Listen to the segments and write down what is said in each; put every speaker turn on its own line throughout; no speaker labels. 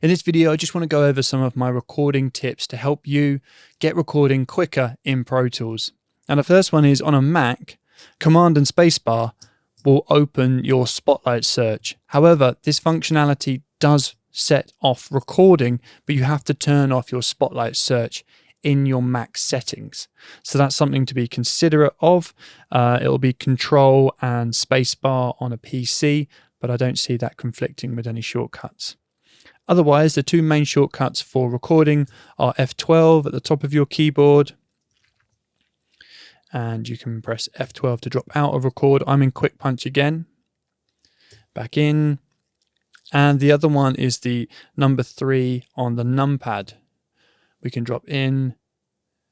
In this video, I just want to go over some of my recording tips to help you get recording quicker in Pro Tools. And the first one is on a Mac, Command and Spacebar will open your Spotlight search. However, this functionality does set off recording, but you have to turn off your Spotlight search in your Mac settings. So that's something to be considerate of. It'll be Control and Spacebar on a PC, but I don't see that conflicting with any shortcuts. Otherwise, the two main shortcuts for recording are F12 at the top of your keyboard, and you can press F12 to drop out of record. I'm in Quick Punch again, back in, and the other one is the number 3 on the numpad. We can drop in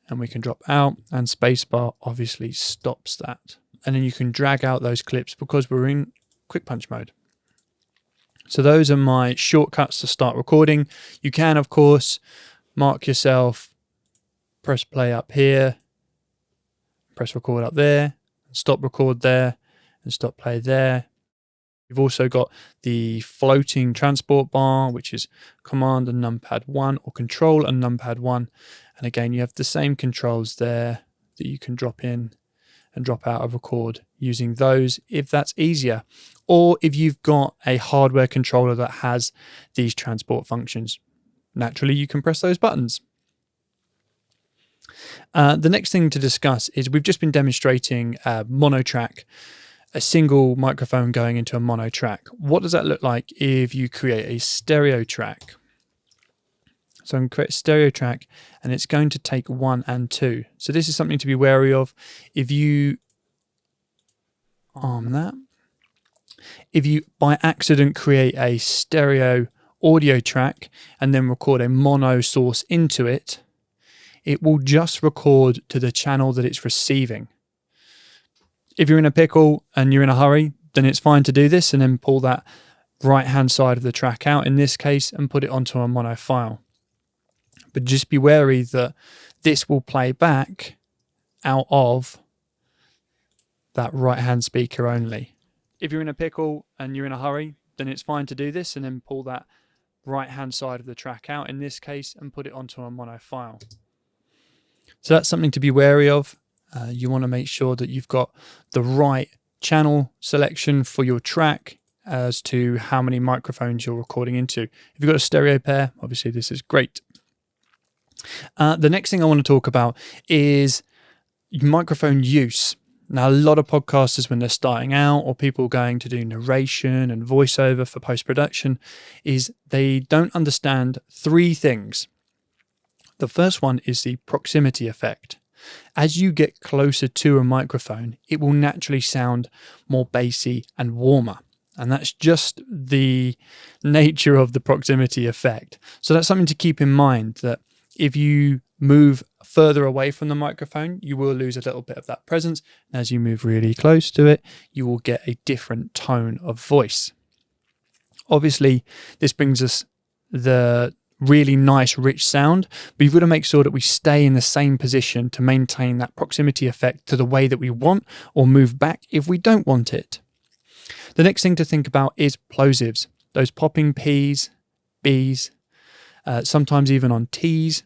and we can drop out, and Spacebar obviously stops that. And then you can drag out those clips because we're in Quick Punch mode. So those are my shortcuts to start recording. You can, of course, mark yourself, press play up here, press record up there, stop record there, and stop play there. You've also got the floating transport bar, which is Command and Numpad 1 or Control and Numpad 1. And again, you have the same controls there that you can drop in and drop out of record using those if that's easier. Or if you've got a hardware controller that has these transport functions, naturally you can press those buttons. The next thing to discuss is we've just been demonstrating mono track, a single microphone going into a mono track. What does that look like if you create a stereo track? So I'm going to create a stereo track, and it's going to take 1 and 2. So this is something to be wary of. If you arm that, if you by accident create a stereo audio track and then record a mono source into it, it will just record to the channel that it's receiving. If you're in a pickle and you're in a hurry, then it's fine to do this and then pull that right hand side of the track out in this case and put it onto a mono file. But just be wary that this will play back out of that right hand speaker only. If you're in a pickle and you're in a hurry, then it's fine to do this and then pull that right hand side of the track out in this case and put it onto a mono file. So that's something to be wary of. You want to make sure that you've got the right channel selection for your track as to how many microphones you're recording into. If you've got a stereo pair, obviously this is great. The next thing I want to talk about is microphone use. Now, a lot of podcasters, when they're starting out, or people going to do narration and voiceover for post-production, is they don't understand 3 things. The first one is the proximity effect. As you get closer to a microphone, it will naturally sound more bassy and warmer. And that's just the nature of the proximity effect. So that's something to keep in mind, that if you move further away from the microphone, you will lose a little bit of that presence. And as you move really close to it, you will get a different tone of voice. Obviously, this brings us the really nice, rich sound, but you've got to make sure that we stay in the same position to maintain that proximity effect to the way that we want, or move back if we don't want it. The next thing to think about is plosives, those popping P's, B's, sometimes even on T's,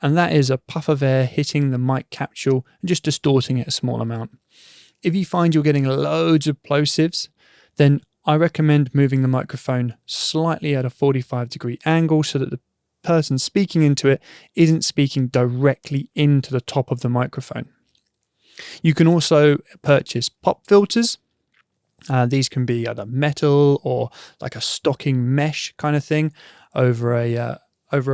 and that is a puff of air hitting the mic capsule and just distorting it a small amount. If you find you're getting loads of plosives, then I recommend moving the microphone slightly at a 45-degree angle so that the person speaking into it isn't speaking directly into the top of the microphone. You can also purchase pop filters. These can be either metal or like a stocking mesh kind of thing over a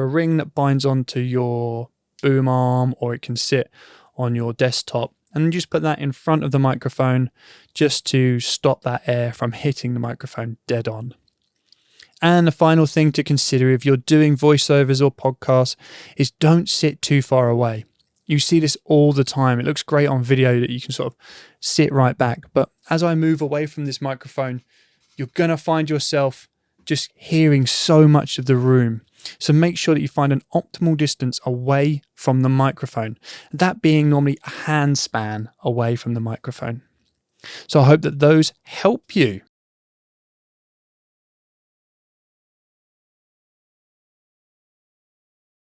ring that binds onto your boom arm, or it can sit on your desktop, and just put that in front of the microphone just to stop that air from hitting the microphone dead on. And the final thing to consider if you're doing voiceovers or podcasts is don't sit too far away. You see this all the time. It looks great on video that you can sort of sit right back, but as I move away from this microphone, you're going to find yourself just hearing so much of the room. So make sure that you find an optimal distance away from the microphone, that being normally a handspan away from the microphone. So I hope that those help you.